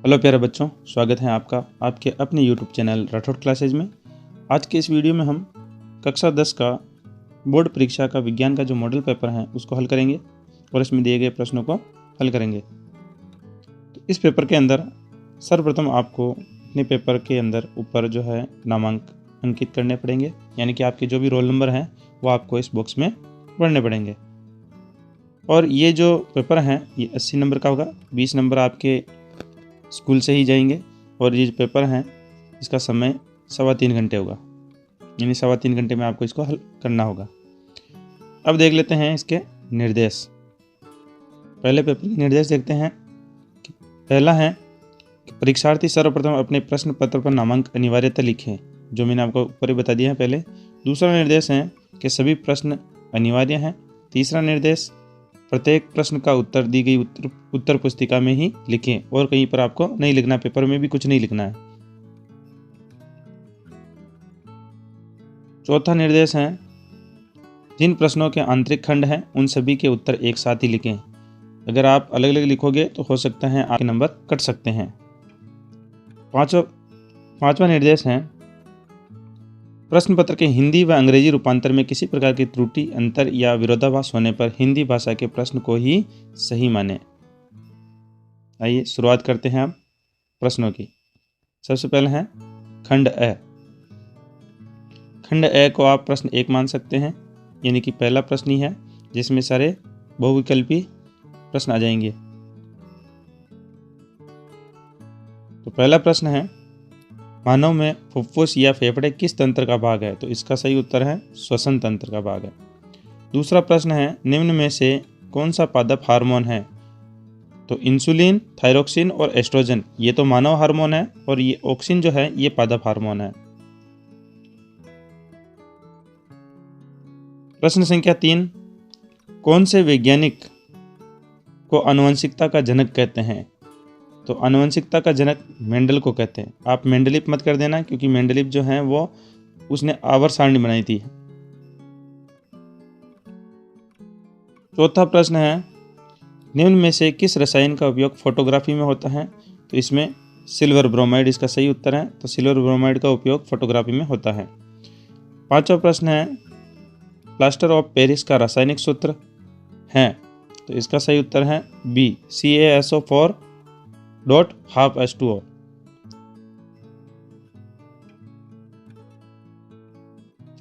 Hello प्यारे बच्चों, स्वागत है आपका आपके अपने यूट्यूब चैनल राठौड़ क्लासेज में। आज के इस वीडियो में हम कक्षा 10 का बोर्ड परीक्षा का विज्ञान का जो मॉडल पेपर है उसको हल करेंगे और इसमें दिए गए प्रश्नों को हल करेंगे। तो इस पेपर के अंदर सर्वप्रथम आपको अपने पेपर के अंदर ऊपर जो है नामांक अंकित करने पड़ेंगे, यानी कि आपके जो भी रोल नंबर हैं वो आपको इस बॉक्स में भरने पड़ेंगे। और ये जो पेपर हैं ये 80 नंबर का होगा, 20 नंबर आपके स्कूल से ही जाएंगे। और ये जो पेपर हैं इसका समय 3.25 घंटे होगा, यानी 3.25 घंटे में आपको इसको हल करना होगा। अब देख लेते हैं इसके निर्देश। पहले पेपर के निर्देश देखते हैं। पहला है कि परीक्षार्थी सर्वप्रथम अपने प्रश्न पत्र पर नामांक अनिवार्यता लिखें, जो मैंने आपको ऊपर ही बता दिया है पहले। दूसरा निर्देश है कि सभी प्रश्न अनिवार्य हैं। तीसरा निर्देश, प्रत्येक प्रश्न का उत्तर दी गई उत्तर पुस्तिका में ही लिखें और कहीं पर आपको नहीं लिखना, पेपर में भी कुछ नहीं लिखना है। चौथा निर्देश है जिन प्रश्नों के आंतरिक खंड हैं उन सभी के उत्तर एक साथ ही लिखें। अगर आप अलग अलग लिखोगे तो हो सकता है आपके नंबर कट सकते हैं। पांचवा निर्देश है प्रश्न पत्र के हिंदी व अंग्रेजी रूपांतर में किसी प्रकार की त्रुटि, अंतर या विरोधाभास होने पर हिंदी भाषा के प्रश्न को ही सही माने। आइए शुरुआत करते हैं अब प्रश्नों की। सबसे पहले है खंड अ। खंड अ को आप प्रश्न 1 मान सकते हैं, यानी कि पहला प्रश्न ही है जिसमें सारे बहुविकल्पी प्रश्न आ जाएंगे। तो पहला प्रश्न है मानव में फुफ्फुस या फेफड़े किस तंत्र का भाग है? तो इसका सही उत्तर है श्वसन तंत्र का भाग है। दूसरा प्रश्न है निम्न में से कौन सा पादप हार्मोन है? तो इंसुलिन, थायरोक्सिन और एस्ट्रोजन ये तो मानव हार्मोन है और ये ऑक्सिन जो है ये पादप हार्मोन है। प्रश्न संख्या 3, कौन से वैज्ञानिक को आनुवंशिकता का जनक कहते हैं? तो आनुवंशिकता का जनक मेंडल को कहते हैं। आप मेंडलिप मत कर देना, क्योंकि मेंडलिप जो है वो उसने आवर्त सारणी बनाई थी। चौथा प्रश्न है निम्न में से किस रसायन का उपयोग फोटोग्राफी में होता है? तो इसमें सिल्वर ब्रोमाइड इसका सही उत्तर है। तो सिल्वर ब्रोमाइड का उपयोग फोटोग्राफी में होता है। पांचवा प्रश्न है प्लास्टर ऑफ पेरिस का रासायनिक सूत्र है? तो इसका सही उत्तर है बी, CaSO4 .half H2O।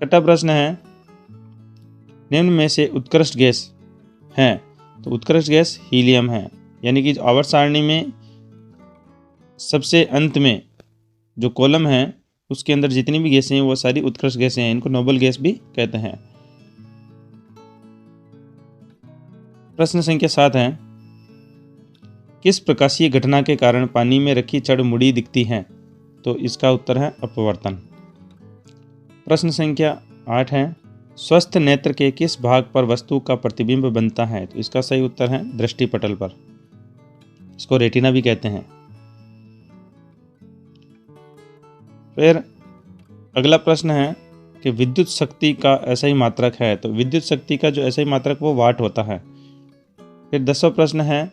छठा प्रश्न है निम्न में से उत्कृष्ट गैस है? तो उत्कृष्ट गैस हीलियम है, यानी कि आवर्त सारणी में सबसे अंत में जो कॉलम है उसके अंदर जितनी भी गैसें हैं वो सारी उत्कृष्ट गैसें हैं। इनको नोबल गैस भी कहते हैं। प्रश्न संख्या 7 है किस प्रकाशीय घटना के कारण पानी में रखी छड़ मुड़ी दिखती है? तो इसका उत्तर है अपवर्तन। प्रश्न संख्या 8 है स्वस्थ नेत्र के किस भाग पर वस्तु का प्रतिबिंब बनता है? तो इसका सही उत्तर है दृष्टिपटल पर, इसको रेटिना भी कहते हैं। फिर अगला प्रश्न है कि विद्युत शक्ति का SI मात्रक है? तो विद्युत शक्ति का जो SI मात्रक वो वाट होता है। फिर 10वां प्रश्न है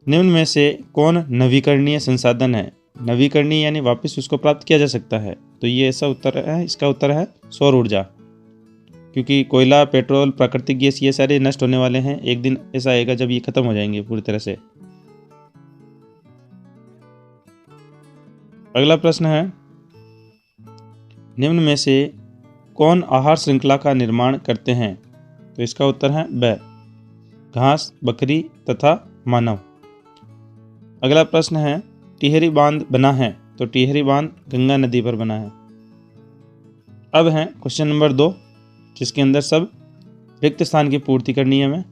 निम्न में से कौन नवीकरणीय संसाधन है? नवीकरणीय यानी वापस उसको प्राप्त किया जा सकता है। तो ये ऐसा उत्तर है, इसका उत्तर है सौर ऊर्जा, क्योंकि कोयला, पेट्रोल, प्राकृतिक गैस ये सारे नष्ट होने वाले हैं। एक दिन ऐसा आएगा जब ये खत्म हो जाएंगे पूरी तरह से। अगला प्रश्न है निम्न में से कौन आहार श्रृंखला का निर्माण करते हैं? तो इसका उत्तर है ब, घास, बकरी तथा मानव। अगला प्रश्न है टिहरी बांध बना है? तो टिहरी बांध गंगा नदी पर बना है। अब है क्वेश्चन नंबर 2, जिसके अंदर सब रिक्त स्थान की पूर्ति करनी है हमें।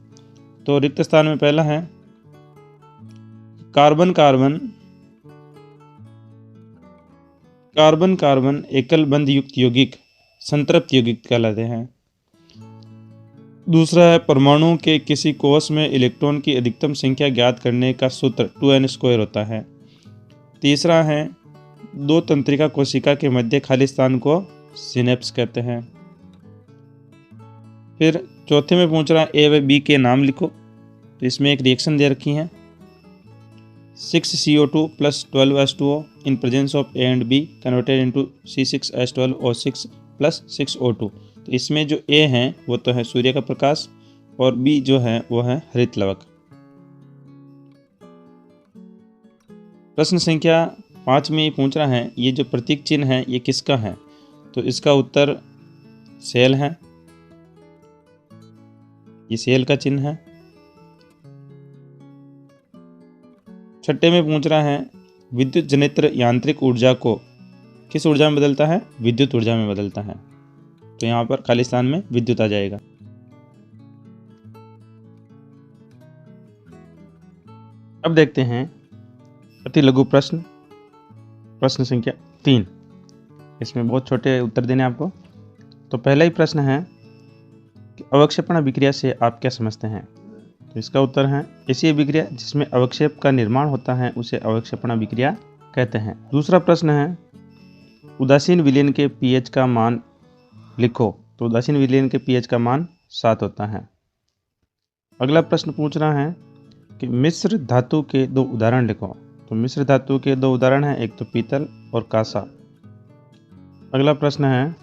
तो रिक्त स्थान में पहला है कार्बन कार्बन एकल बंध युक्त यौगिक संतृप्त यौगिक कहलाते हैं। दूसरा है परमाणु के किसी कोष में इलेक्ट्रॉन की अधिकतम संख्या ज्ञात करने का सूत्र 2n² होता है। तीसरा है 2 तंत्रिका कोशिका के मध्य खाली स्थान को सिनेप्स कहते हैं। फिर चौथे में पूछ रहा है A व B के नाम लिखो। तो इसमें एक रिएक्शन दे रखी है। 6CO2 plus 12H2O in presence of A and B converted into C6H12O6 plus 6O2। तो इसमें जो A है वो तो है सूर्य का प्रकाश और B जो है वो है हरित लवक। प्रश्न संख्या 5 में पूछ रहा है ये जो प्रतीक चिन्ह है ये किसका है? तो इसका उत्तर सेल है, ये सेल का चिन्ह है। छठे में पूछ रहा है विद्युत जनित्र यांत्रिक ऊर्जा को किस ऊर्जा में बदलता है? विद्युत ऊर्जा में बदलता है। तो यहाँ पर खाली स्थान में विद्युत आ जाएगा। अब देखते हैं अति लघु प्रश्न, प्रश्न संख्या 3। इसमें बहुत छोटे उत्तर देने आपको। तो पहला ही प्रश्न है कि अवक्षेपण अभिक्रिया से आप क्या समझते हैं? तो इसका उत्तर है ऐसी अभिक्रिया जिसमें अवक्षेप का निर्माण होता है उसे अवक्षेपण अभिक्रिया कहते हैं। दूसरा प्रश्न है उदासीन विलयन के pH का मान लिखो। तो उदासीन विलयन के pH का मान 7 होता है। अगला प्रश्न पूछ रहा है कि मिश्र धातु के 2 उदाहरण लिखो। तो मिश्र धातु के 2 उदाहरण हैं, एक तो पीतल और कांसा। अगला प्रश्न है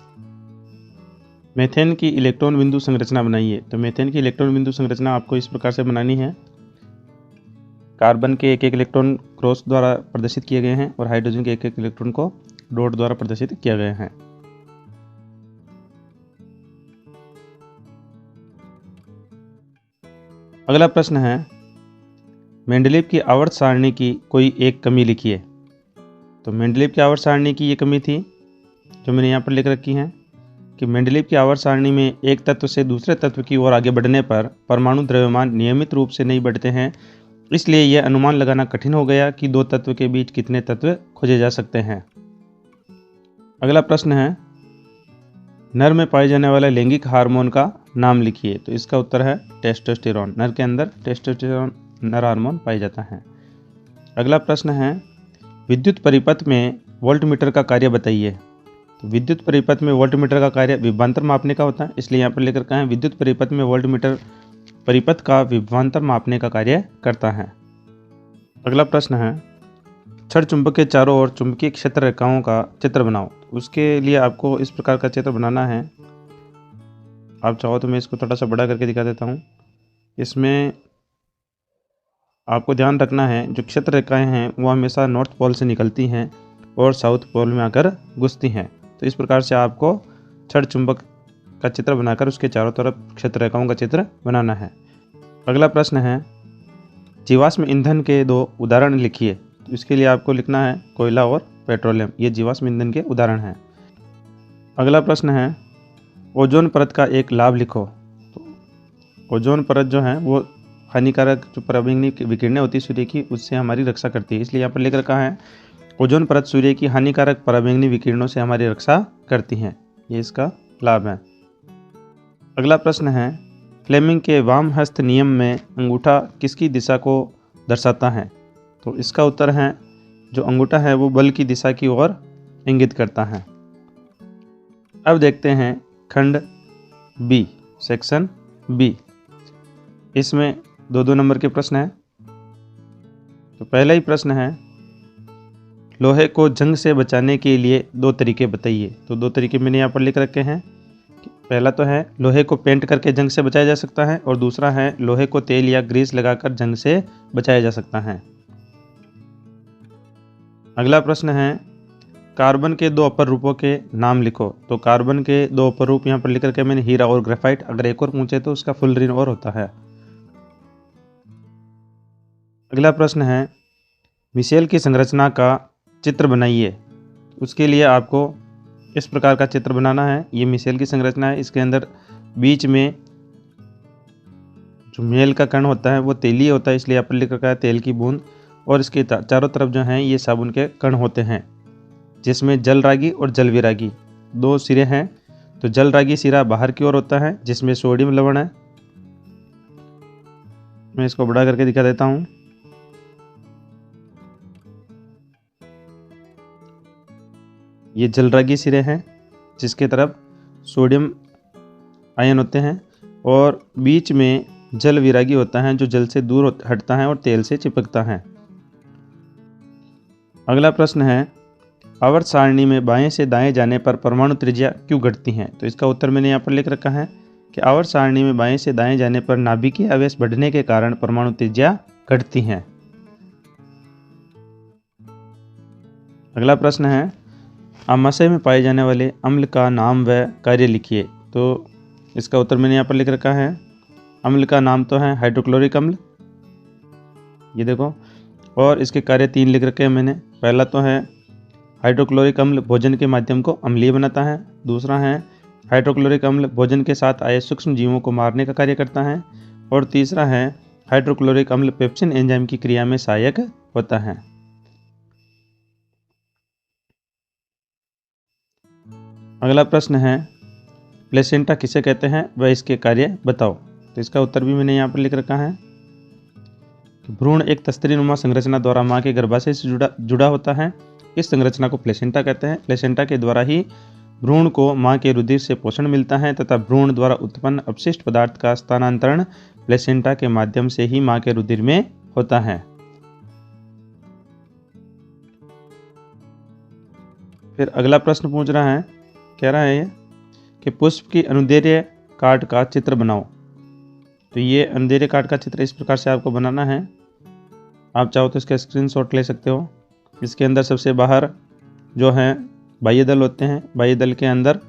मेथेन की इलेक्ट्रॉन बिंदु संरचना बनाइए। तो मेथेन की इलेक्ट्रॉन बिंदु संरचना आपको इस प्रकार से बनानी है। कार्बन के एक एक इलेक्ट्रॉन क्रॉस द्वारा प्रदर्शित किए गए हैं और हाइड्रोजन के एक एक इलेक्ट्रॉन को डॉट द्वारा प्रदर्शित किया गया है। अगला प्रश्न है मेंडलीव की आवर्त सारणी की कोई एक कमी लिखिए। तो मेंडलीव की आवर्त सारणी की ये कमी थी जो मैंने यहाँ पर लिख रखी है कि मेंडलीव की आवर्त सारणी में एक तत्व से दूसरे तत्व की ओर आगे बढ़ने पर परमाणु द्रव्यमान नियमित रूप से नहीं बढ़ते हैं, इसलिए यह अनुमान लगाना कठिन हो गया कि 2 तत्व के बीच कितने तत्व खोजे जा सकते हैं। अगला प्रश्न है नर में पाए जाने वाले लैंगिक हार्मोन का नाम लिखिए। तो इसका उत्तर है टेस्टोस्टेरोन। नर के अंदर टेस्टोस्टेरोन नर हार्मोन पाया जाता है। अगला प्रश्न है विद्युत परिपथ में वोल्टमीटर का कार्य बताइए। तो विद्युत परिपथ में वोल्टमीटर का कार्य विभवांतर मापने का होता है, इसलिए यहाँ पर लेकर रखा है विद्युत परिपथ में वोल्टमीटर परिपथ का विभवांतर मापने का कार्य करता है। अगला प्रश्न है छड़ चुंबक के चारों ओर चुंबकीय क्षेत्र रेखाओं का चित्र बनाओ। उसके लिए आपको इस प्रकार का चित्र बनाना है। आप चाहो तो मैं इसको थोड़ा सा बड़ा करके दिखा देता हूँ। इसमें आपको ध्यान रखना है जो क्षेत्र रेखाएं हैं वो हमेशा नॉर्थ पोल से निकलती हैं और साउथ पोल में आकर घुसती हैं। तो इस प्रकार से आपको छड़ चुंबक का चित्र बनाकर उसके चारों तरफ क्षेत्र रेखाओं का चित्र बनाना है। अगला प्रश्न है जीवाश्म ईंधन के 2 उदाहरण लिखिए। तो इसके लिए आपको लिखना है कोयला और पेट्रोलियम, ये जीवाश्म ईंधन के उदाहरण हैं। अगला प्रश्न है ओजोन परत का एक लाभ लिखो। तो ओजोन परत जो है वो हानिकारक जो पराबैंगनी विकिरणें होती है सूर्य की उससे हमारी रक्षा करती है, इसलिए यहाँ पर लिख रखा है ओजोन परत सूर्य की हानिकारक पराबैंगनी विकिरणों से हमारी रक्षा करती हैं, ये इसका लाभ है। अगला प्रश्न है फ्लेमिंग के वाम हस्त नियम में अंगूठा किसकी दिशा को दर्शाता है? तो इसका उत्तर है जो अंगूठा है वो बल की दिशा की ओर इंगित करता है। अब देखते हैं खंड बी, सेक्शन बी। इसमें 2-2 नंबर के प्रश्न हैं। तो पहला ही प्रश्न है लोहे को जंग से बचाने के लिए 2 तरीके बताइए। तो 2 तरीके मैंने यहाँ पर लिख रखे हैं। पहला तो है लोहे को पेंट करके जंग से बचाया जा सकता है और दूसरा है लोहे को तेल या ग्रीस लगाकर जंग से बचाया जा सकता है। अगला प्रश्न है कार्बन के 2 अपर रूपों के नाम लिखो। तो कार्बन के 2 अपर रूप यहाँ पर लिख करके मैंने हीरा और ग्रेफाइट। अगर एक और पूछे तो उसका फुल रिन और होता है। अगला प्रश्न है मिशेल की संरचना का चित्र बनाइए। उसके लिए आपको इस प्रकार का चित्र बनाना है। ये मिशेल की संरचना है। इसके अंदर बीच में जो मेल का कण होता है वो तेलीय होता है, इसलिए यहाँ पर लिख रखा है तेल की बूंद। और इसके चारों तरफ जो हैं ये साबुन के कण होते हैं, जिसमें जलरागी और जलविरागी 2 सिरे हैं। तो जलरागी सिरा बाहर की ओर होता है जिसमें सोडियम लवण है। मैं इसको बड़ा करके दिखा देता हूँ। ये जलरागी सिरे हैं जिसके तरफ सोडियम आयन होते हैं और बीच में जल विरागी होता है जो जल से दूर हटता है और तेल से चिपकता है। अगला प्रश्न है, आवर्त सारणी में बाएं से दाएं जाने पर परमाणु त्रिज्या क्यों घटती हैं? तो इसका उत्तर मैंने यहाँ पर लिख रखा है कि आवर्त सारणी में बाएं से दाएं जाने पर नाभिकीय आवेश बढ़ने के कारण परमाणु त्रिज्या घटती हैं। अगला प्रश्न है, आमाशय में पाए जाने वाले अम्ल का नाम व कार्य लिखिए। तो इसका उत्तर मैंने यहाँ पर लिख रखा है, अम्ल का नाम तो है हाइड्रोक्लोरिक अम्ल, ये देखो, और इसके कार्य 3 लिख रखे हैं मैंने। पहला तो है हाइड्रोक्लोरिक अम्ल भोजन के माध्यम को अम्लीय बनाता है। दूसरा है हाइड्रोक्लोरिक अम्ल भोजन के साथ आए सूक्ष्म जीवों को मारने का कार्य करता है। और तीसरा है हाइड्रोक्लोरिक अम्ल पेप्सिन एंजाइम की क्रिया में सहायक होता है। अगला प्रश्न है, प्लेसेंटा किसे कहते हैं वह इसके कार्य बताओ। तो इसका उत्तर भी मैंने यहाँ पर लिख रखा है कि भ्रूण एक तस्तरीनुमा संरचना द्वारा माँ के गर्भाशय से जुड़ा होता है। इस संरचना को प्लेसेंटा कहते हैं। प्लेसेंटा के द्वारा ही भ्रूण को माँ के रुधिर से पोषण मिलता है तथा भ्रूण द्वारा उत्पन्न अपशिष्ट पदार्थ का स्थानांतरण प्लेसेंटा के माध्यम से ही माँ के रुधिर में होता है। फिर अगला प्रश्न पूछ रहा है, कह रहा है कि पुष्प की अनुदैर्ध्य काट का चित्र बनाओ। तो ये अनुदैर्ध्य काट का चित्र इस प्रकार से आपको बनाना है। आप चाहो तो इसका स्क्रीनशॉट ले सकते हो। इसके अंदर सबसे बाहर जो है बाह्य दल होते हैं, बाह्य दल के अंदर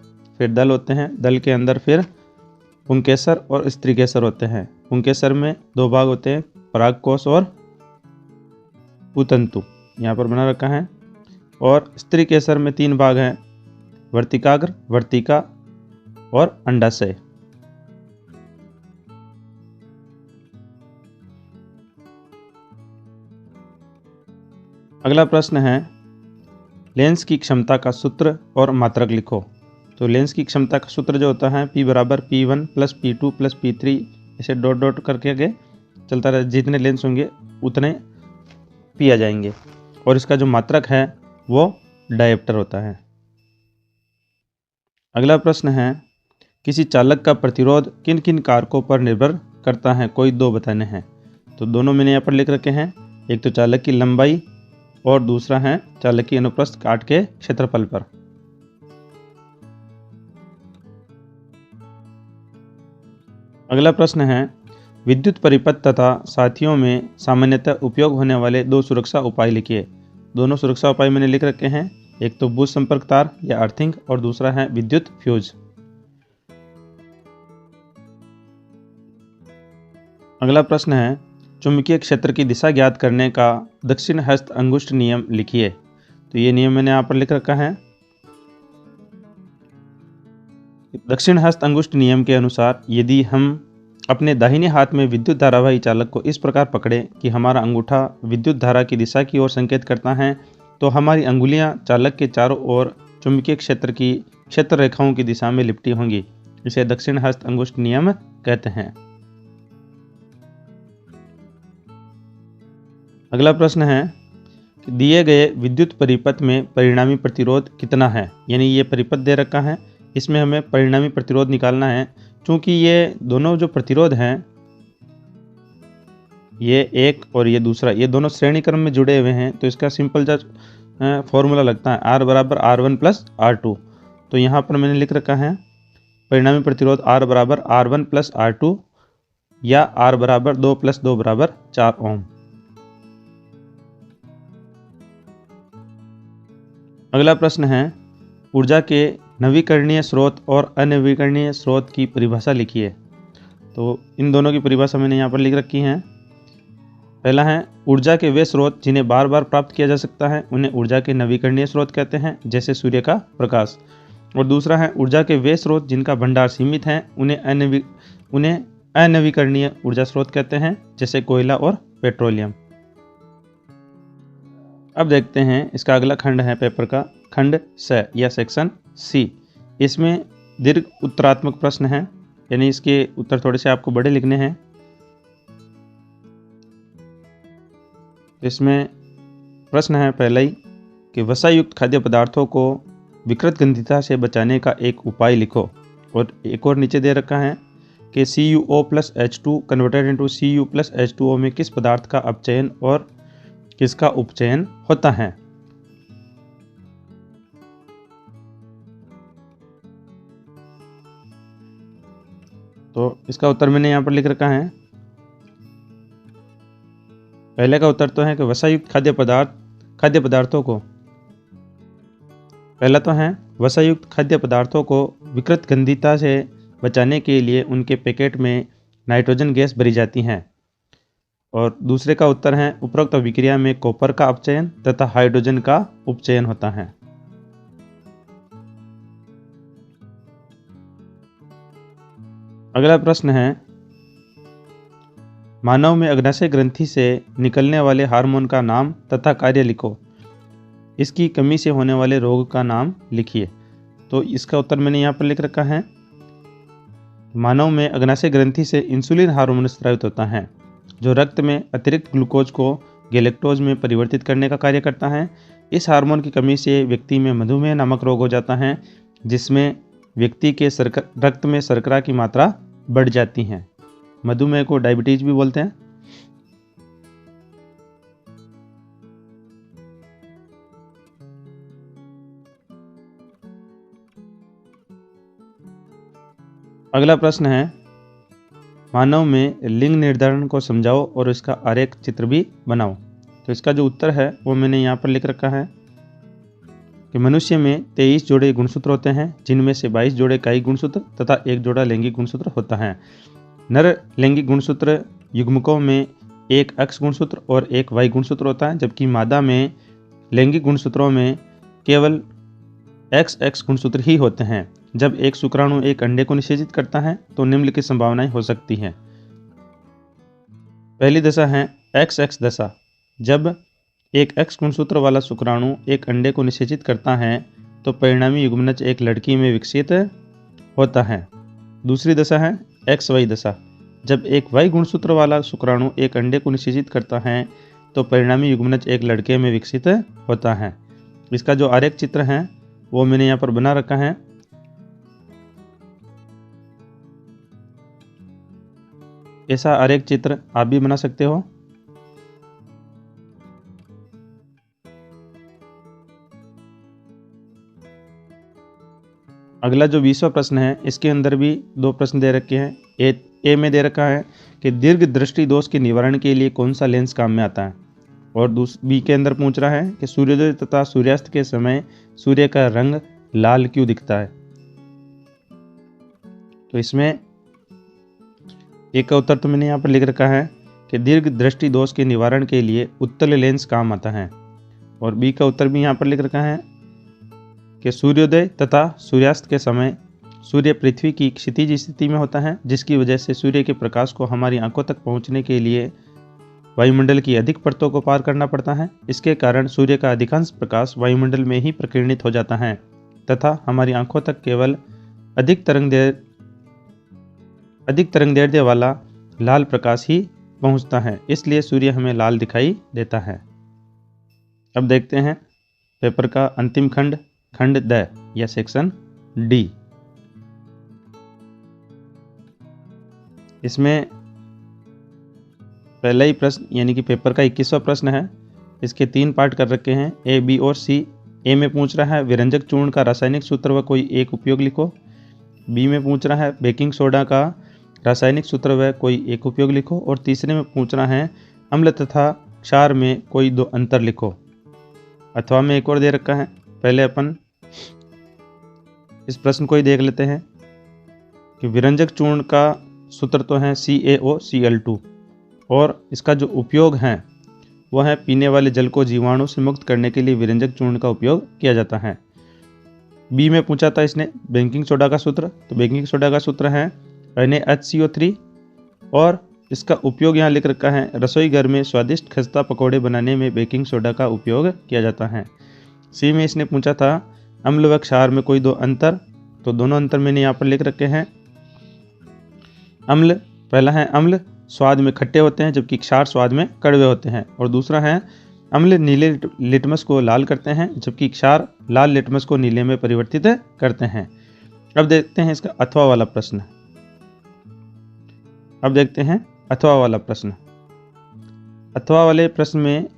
फिर दल होते हैं, दल के अंदर फिर पुंकेसर और स्त्रीकेसर होते हैं। पुंकेसर में 2 भाग होते हैं, परागकोश और पुतंतु, यहाँ पर बना रखा है। और स्त्रीकेसर में 3 भाग हैं, वर्तिकाग्र, वर्तिका और अंडाशय। अगला प्रश्न है, लेंस की क्षमता का सूत्र और मात्रक लिखो। तो लेंस की क्षमता का सूत्र जो होता है P बराबर P1 plus P2 plus P3, ऐसे डॉट डॉट करके आगे चलता रहे, जितने लेंस होंगे उतने P आ जाएंगे। और इसका जो मात्रक है वो डायोप्टर होता है। अगला प्रश्न है, किसी चालक का प्रतिरोध किन किन कारकों पर निर्भर करता है, कोई 2 बताने हैं। तो दोनों मैंने यहाँ पर लिख रखे हैं, एक तो चालक की लंबाई और दूसरा है चालक की अनुप्रस्थ काट के क्षेत्रफल पर। अगला प्रश्न है, विद्युत परिपथ तथा साथियों में सामान्यतः उपयोग होने वाले 2 सुरक्षा उपाय लिखिए। दोनों सुरक्षा उपाय मैंने लिख रखे हैं, एक तो बूस्ट संपर्क तार या अर्थिंग और दूसरा है विद्युत फ्यूज। अगला प्रश्न है, चुंबकीय क्षेत्र की दिशा ज्ञात करने का दक्षिण हस्त अंगुष्ठ नियम लिखिए। तो ये नियम मैंने यहाँ पर लिख रखा है। दक्षिण हस्त अंगुष्ठ नियम के अनुसार यदि हम अपने दाहिने हाथ में विद्युत धारावाही चालक को इस प्रकार पकड़ें कि हमारा अंगूठा विद्युत धारा की दिशा की ओर संकेत करता है, तो हमारी अंगुलियां चालक के चारों ओर चुंबकीय क्षेत्र की क्षेत्र रेखाओं की दिशा में लिपटी होंगी। इसे दक्षिण हस्त अंगुष्ठ नियम कहते हैं। अगला प्रश्न है, दिए गए विद्युत परिपथ में परिणामी प्रतिरोध कितना है। यानी ये परिपथ दे रखा है, इसमें हमें परिणामी प्रतिरोध निकालना है। चूंकि ये दोनों जो प्रतिरोध हैं, ये एक और ये दूसरा, ये दोनों श्रेणी क्रम में जुड़े हुए हैं, तो इसका सिंपल जो फॉर्मूला लगता है R बराबर R1 प्लस R2। तो यहाँ पर मैंने लिख रखा है परिणामी प्रतिरोध R बराबर R1 प्लस R2 या R बराबर 2 प्लस 2 बराबर 4 ओम। अगला प्रश्न है, ऊर्जा के नवीकरणीय स्रोत और अनवीकरणीय स्रोत की परिभाषा लिखिए। तो इन दोनों की परिभाषा मैंने यहाँ पर लिख रखी है। पहला है, ऊर्जा के वे स्रोत जिन्हें बार बार प्राप्त किया जा सकता है उन्हें ऊर्जा के नवीकरणीय स्रोत कहते हैं, जैसे सूर्य का प्रकाश। और दूसरा है, ऊर्जा के वे स्रोत जिनका भंडार सीमित है उन्हें अनवीकरणीय ऊर्जा स्रोत कहते हैं, जैसे कोयला और पेट्रोलियम। अब देखते हैं इसका अगला खंड है पेपर का, खंड स या सेक्शन सी। इसमें दीर्घ उत्तरात्मक प्रश्न है, यानी इसके उत्तर थोड़े से आपको बड़े लिखने हैं। इसमें प्रश्न है पहला ही कि वसायुक्त खाद्य पदार्थों को विकृत गंधिता से बचाने का एक उपाय लिखो। और एक और नीचे दे रखा है कि CuO plus H2 converted into Cu plus H2O में किस पदार्थ का अपचयन और किसका उपचयन होता है। इसका उत्तर मैंने यहाँ पर लिख रखा है। पहले का उत्तर तो है कि वसायुक्त खाद्य पदार्थों को, पहला तो है वसायुक्त खाद्य पदार्थों को विकृत गंधीता से बचाने के लिए उनके पैकेट में नाइट्रोजन गैस भरी जाती हैं। और दूसरे का उत्तर है उपरोक्त अभिक्रिया में कॉपर का अपचयन तथा हाइड्रोजन का उपचयन होता है। अगला प्रश्न है, मानव में अग्नाशय ग्रंथि से निकलने वाले हार्मोन का नाम तथा कार्य लिखो। इसकी कमी से होने वाले रोग का नाम लिखिए। तो इसका उत्तर मैंने यहाँ पर लिख रखा है। मानव में अग्नाशय ग्रंथि से इंसुलिन हार्मोन स्रावित होता है, जो रक्त में अतिरिक्त ग्लूकोज को गैलेक्टोज में परिवर्तित करने का कार्य करता है। इस हार्मोन की कमी से व्यक्ति में मधुमेह नामक रोग हो जाता है, जिसमें व्यक्ति के रक्त में शर्करा की मात्रा बढ़ जाती है। मधुमेह को डायबिटीज भी बोलते हैं। अगला प्रश्न है, मानव में लिंग निर्धारण को समझाओ और इसका आरेख चित्र भी बनाओ। तो इसका जो उत्तर है वो मैंने यहाँ पर लिख रखा है कि मनुष्य में 23 जोड़े गुणसूत्र होते हैं, जिनमें से 22 जोड़े कायिक गुणसूत्र तथा 1 जोड़ा लैंगिक गुणसूत्र होता है। नर लैंगिक गुणसूत्र युग्मकों में 1 एक्स गुणसूत्र और 1 वाई गुणसूत्र होता है, जबकि मादा में लैंगिक गुणसूत्रों में केवल एक्स गुणसूत्र ही होते हैं। जब एक शुक्राणु एक अंडे को निषेचित करता है तो निम्नलिखित संभावनाएं हो सकती हैं। पहली दशा है XX दशा। जब एक एक्स गुणसूत्र वाला शुक्राणु एक अंडे को निषेचित करता है तो परिणामी युग्मनज एक लड़की में विकसित होता है। दूसरी दशा है XY दशा। जब एक वाई गुणसूत्र वाला शुक्राणु एक अंडे को निषेचित करता है तो परिणामी युग्मनज एक लड़के में विकसित होता है। इसका जो आरेख चित्र है वो मैंने यहाँ पर बना रखा है। ऐसा आरेख चित्र आप भी बना सकते हो। अगला जो 20वां प्रश्न है, इसके अंदर भी 2 प्रश्न दे रखे हैं। ए में दे रखा है कि दीर्घ दृष्टि दोष के निवारण के लिए कौन सा लेंस काम में आता है, और बी के अंदर पूछ रहा है कि सूर्योदय तथा सूर्यास्त के समय सूर्य का रंग लाल क्यों दिखता है। तो इसमें एक का उत्तर तो मैंने यहाँ पर लिख रखा है कि दीर्घ दृष्टि दोष के निवारण के लिए उत्तल लेंस काम आता है, और बी का उत्तर भी यहाँ पर लिख रखा है कि सूर्योदय तथा सूर्यास्त के समय सूर्य पृथ्वी की क्षितिज स्थिति में होता है, जिसकी वजह से सूर्य के प्रकाश को हमारी आंखों तक पहुंचने के लिए वायुमंडल की अधिक परतों को पार करना पड़ता है। इसके कारण सूर्य का अधिकांश प्रकाश वायुमंडल में ही प्रकीर्णित हो जाता है तथा हमारी आंखों तक केवल अधिक तरंगदैर्ध्य वाला लाल प्रकाश ही पहुंचता है। इसलिए सूर्य हमें लाल दिखाई देता है। अब देखते हैं पेपर का अंतिम खंड द या सेक्शन डी। इसमें पहला ही प्रश्न यानी कि पेपर का 21वां प्रश्न है। इसके 3 पार्ट कर रखे हैं, ए, बी और सी। ए में पूछ रहा है विरंजक चूर्ण का रासायनिक सूत्र व कोई एक उपयोग लिखो। बी में पूछ रहा है बेकिंग सोडा का रासायनिक सूत्र व कोई एक उपयोग लिखो। और तीसरे में पूछ रहा है अम्ल तथा क्षार में कोई 2 अंतर लिखो। अथवा में एक और दे रखा है। पहले अपन इस प्रश्न को ही देख लेते हैं कि विरंजक चूर्ण का सूत्र तो है CaOCl2, और इसका जो उपयोग है वह है पीने वाले जल को जीवाणु से मुक्त करने के लिए विरंजक चूर्ण का उपयोग किया जाता है। बी में पूछा था इसने बेकिंग सोडा का सूत्र, तो बेकिंग सोडा का सूत्र है NaHCO3, और इसका उपयोग यहाँ लिख रखा है रसोई घर में स्वादिष्ट खस्ता पकौड़े बनाने में बेकिंग सोडा का उपयोग किया जाता है। सी में इसने पूछा था अम्ल व क्षार में कोई 2 अंतर, तो दोनों अंतर मैंने यहाँ पर लिख रखे हैं। अम्ल, पहला है अम्ल स्वाद में खट्टे होते हैं जबकि क्षार स्वाद में कड़वे होते हैं, और दूसरा है अम्ल नीले लिटमस को लाल करते हैं जबकि क्षार लाल लिटमस को नीले में परिवर्तित करते हैं। अब देखते हैं इसका अथवा वाला प्रश्न। अथवा वाले प्रश्न में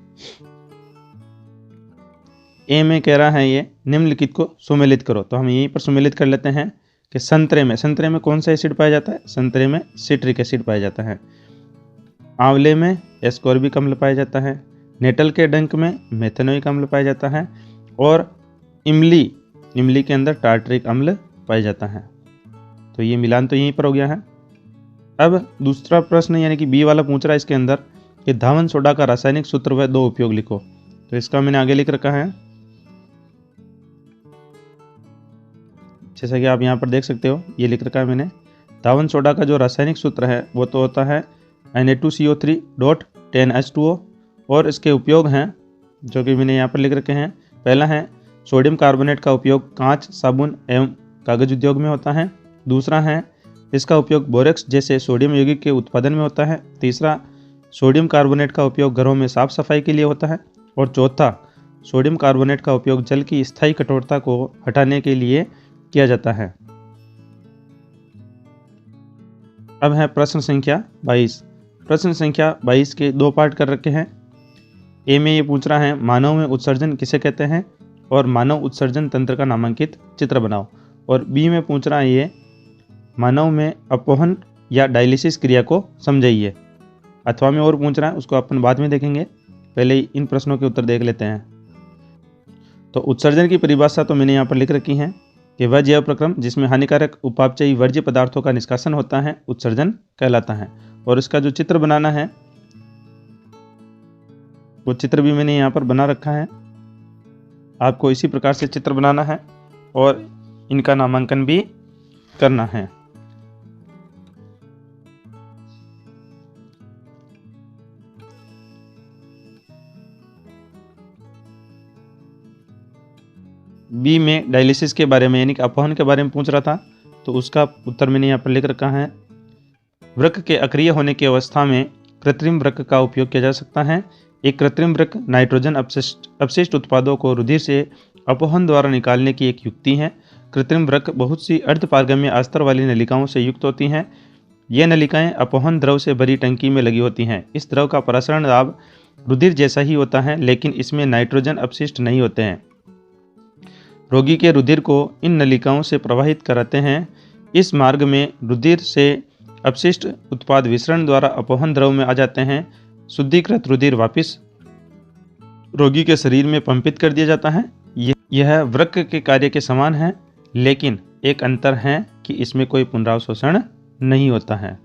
ए में कह रहा है ये निम्नलिखित को सुमेलित करो, तो हम यहीं पर सुमेलित कर लेते हैं कि संतरे में कौन सा एसिड पाया जाता है? संतरे में सिट्रिक एसिड पाया जाता है। आंवले में एस्कॉर्बिक अम्ल पाया जाता है। नेटल के डंक में मेथेनोइक अम्ल पाया जाता है। और इमली के अंदर टार्टरिक अम्ल पाया जाता है। तो ये मिलान तो यहीं पर हो गया है। अब दूसरा प्रश्न यानी कि बी वाला पूछ रहा है इसके अंदर कि धावन सोडा का रासायनिक सूत्र व 2 उपयोग लिखो। तो इसका मैंने आगे लिख रखा है, जैसा कि आप यहाँ पर देख सकते हो, ये लिख रखा है मैंने। धावन सोडा का जो रासायनिक सूत्र है वो तो होता है Na2CO3.10H2O और इसके उपयोग हैं जो कि मैंने यहाँ पर लिख रखे हैं। पहला है सोडियम कार्बोनेट का उपयोग कांच, साबुन एवं कागज उद्योग में होता है। दूसरा है इसका उपयोग बोरेक्स जैसे सोडियम यौगिक के उत्पादन में होता है। तीसरा सोडियम कार्बोनेट का उपयोग घरों में साफ सफाई के लिए होता है। और चौथा सोडियम कार्बोनेट का उपयोग जल की स्थायी कठोरता को हटाने के लिए किया जाता है। अब है प्रश्न संख्या 22। प्रश्न संख्या 22 के 2 पार्ट कर रखे हैं। ए में ये पूछ रहा है मानव में उत्सर्जन किसे कहते हैं और मानव उत्सर्जन तंत्र का नामांकित चित्र बनाओ। और बी में पूछ रहा है ये मानव में अपवहन या डायलिसिस क्रिया को समझाइए। अथवा में और पूछ रहा है, उसको अपन बाद में देखेंगे, पहले ही इन प्रश्नों के उत्तर देख लेते हैं। तो उत्सर्जन की परिभाषा तो मैंने यहाँ पर लिख रखी है कि वह जैव प्रक्रम जिसमें हानिकारक उपापचयी वर्ज्य पदार्थों का निष्कासन होता है उत्सर्जन कहलाता है। और इसका जो चित्र बनाना है वो चित्र भी मैंने यहाँ पर बना रखा है। आपको इसी प्रकार से चित्र बनाना है और इनका नामांकन भी करना है। बी में डायलिसिस के बारे में यानी कि अपहरण के बारे में पूछ रहा था, तो उसका उत्तर मैंने यहाँ पर लिख रखा है। वृक्क के अक्रिय होने की अवस्था में कृत्रिम वृक्क का उपयोग किया जा सकता है। एक कृत्रिम वृक्क नाइट्रोजन अपशिष्ट उत्पादों को रुधिर से अपवहन द्वारा निकालने की एक युक्ति है। कृत्रिम वृक्क बहुत सी अर्धपारगम्य अस्तर वाली नलिकाओं से युक्त होती हैं। ये नलिकाएं अपवहन द्रव से भरी टंकी में लगी होती हैं। इस द्रव का प्रसारण दाब रुधिर जैसा ही होता है, लेकिन इसमें नाइट्रोजन अपशिष्ट नहीं होते हैं। रोगी के रुधिर को इन नलिकाओं से प्रवाहित कराते हैं। इस मार्ग में रुधिर से अपशिष्ट उत्पाद विसरण द्वारा अपवहन द्रव में आ जाते हैं। शुद्धिकृत रुधिर वापस रोगी के शरीर में पंपित कर दिया जाता है। यह वृक्क के कार्य के समान है, लेकिन एक अंतर है कि इसमें कोई पुनरावशोषण नहीं होता है।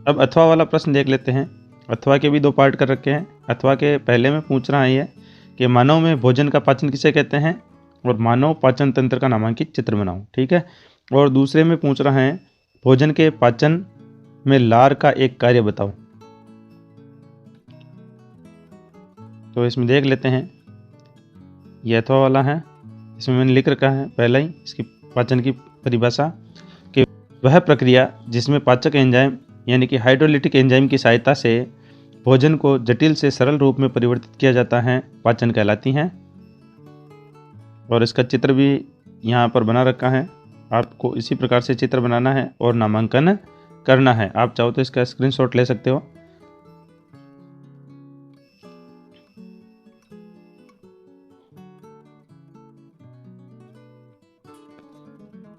अब अथवा वाला प्रश्न देख लेते हैं। अथवा के भी 2 पार्ट कर रखे हैं। अथवा के पहले में पूछ रहा है ये कि मानव में भोजन का पाचन किसे कहते हैं और मानव पाचन तंत्र का नामांकित चित्र बनाओ। ठीक है। और दूसरे में पूछ रहा है भोजन के पाचन में लार का एक कार्य बताओ। तो इसमें देख लेते हैं, ये अथवा वाला है। इसमें मैंने लिख रखा है पहला ही इसकी पाचन की परिभाषा कि वह प्रक्रिया जिसमें पाचक एंजाइम यानी कि हाइड्रोलिटिक एंजाइम की सहायता से भोजन को जटिल से सरल रूप में परिवर्तित किया जाता है पाचन कहलाती हैं। और इसका चित्र भी यहाँ पर बना रखा है। आपको इसी प्रकार से चित्र बनाना है और नामांकन करना है। आप चाहो तो इसका स्क्रीनशॉट ले सकते हो।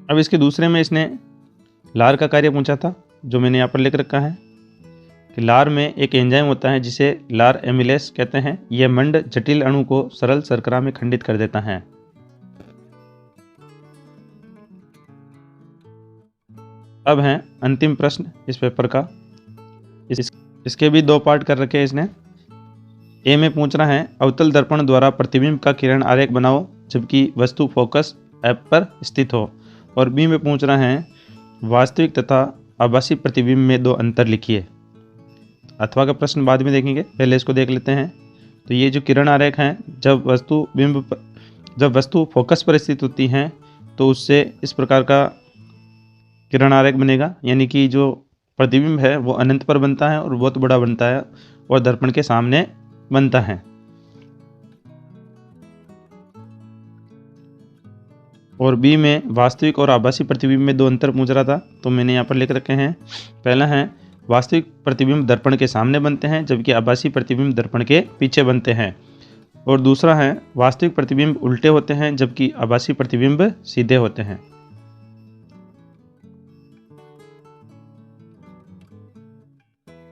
अब इसके दूसरे में इसने लार का कार्य पूछा था, जो मैंने यहाँ पर लिख रखा है कि लार में एक एंजाइम होता है जिसे लार एमिलेस कहते हैं। यह मंड जटिल अणु को सरल शर्करा में खंडित कर देता है। अब है अंतिम प्रश्न इस पेपर का। इसके भी 2 पार्ट कर रखे हैं इसने। ए में पूछ रहा है अवतल दर्पण द्वारा प्रतिबिंब का किरण आरेख बनाओ जबकि वस्तु फोकस ऐप पर स्थित हो। और बी में पूछ रहा है वास्तविक तथा आभासी प्रतिबिंब में 2 अंतर लिखिए। अथवा का प्रश्न बाद में देखेंगे, पहले इसको देख लेते हैं। तो ये जो किरण आरेख हैं, जब वस्तु फोकस पर स्थित होती हैं तो उससे इस प्रकार का किरण आरेख बनेगा, यानी कि जो प्रतिबिंब है वो अनंत पर बनता है और बहुत बड़ा बनता है और दर्पण के सामने बनता है। और बी में वास्तविक और आभासी प्रतिबिंब में 2 अंतर पूछ रहा था, तो मैंने यहाँ पर लिख रखे हैं। पहला है वास्तविक प्रतिबिंब दर्पण के सामने बनते हैं जबकि आभासी प्रतिबिंब दर्पण के पीछे बनते हैं। और दूसरा है वास्तविक प्रतिबिंब उल्टे होते हैं जबकि आभासी प्रतिबिंब सीधे होते हैं।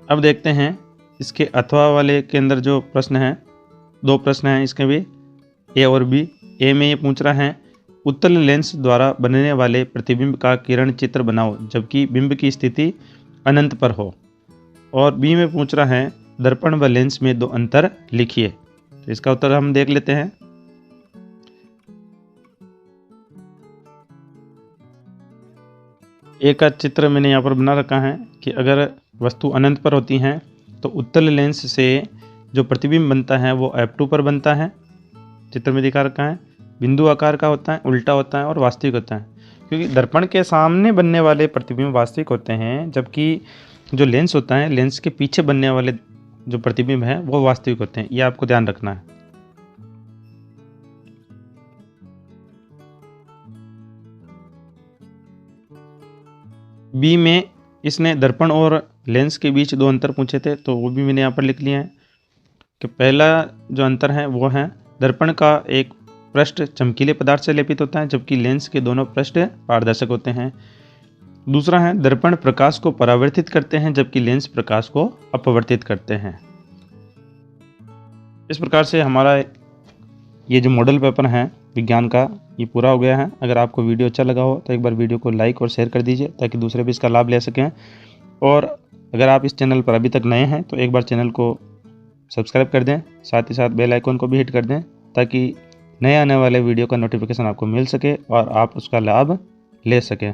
अब देखते हैं इसके अथवा वाले के अंदर जो प्रश्न है, 2 प्रश्न हैं इसके भी, ए और बी। ए में ये पूछ रहा है उत्तल लेंस द्वारा बनने वाले प्रतिबिंब का किरण चित्र बनाओ जबकि बिंब की स्थिति अनंत पर हो। और बी में पूछ रहा है दर्पण व लेंस में 2 अंतर लिखिए। तो इसका उत्तर हम देख लेते हैं। ए का चित्र मैंने यहाँ पर बना रखा है कि अगर वस्तु अनंत पर होती हैं तो उत्तल लेंस से जो प्रतिबिंब बनता है वो f2 पर बनता है, चित्र में दिखा रखा है। बिंदु आकार का होता है, उल्टा होता है और वास्तविक होता है, क्योंकि दर्पण के सामने बनने वाले प्रतिबिंब वास्तविक होते हैं जबकि जो लेंस होता है, लेंस के पीछे बनने वाले जो प्रतिबिंब हैं वो वास्तविक होते हैं। ये आपको ध्यान रखना है। बी में इसने दर्पण और लेंस के बीच 2 अंतर पूछे थे, तो वो भी मैंने यहाँ पर लिख लिया है कि पहला जो अंतर है वो है दर्पण का एक पृष्ठ चमकीले पदार्थ से लेपित होता है जबकि लेंस के दोनों पृष्ठ पारदर्शक होते हैं। दूसरा है दर्पण प्रकाश को परावर्तित करते हैं जबकि लेंस प्रकाश को अपवर्तित करते हैं। इस प्रकार से हमारा ये जो मॉडल पेपर है विज्ञान का, ये पूरा हो गया है। अगर आपको वीडियो अच्छा लगा हो तो एक बार वीडियो को लाइक और शेयर कर दीजिए ताकि दूसरे भी इसका लाभ ले सकें। और अगर आप इस चैनल पर अभी तक नए हैं तो एक बार चैनल को सब्सक्राइब कर दें, साथ ही साथ बेल आइकन को भी हिट कर दें ताकि नए आने वाले वीडियो का नोटिफिकेशन आपको मिल सके और आप उसका लाभ ले सकें।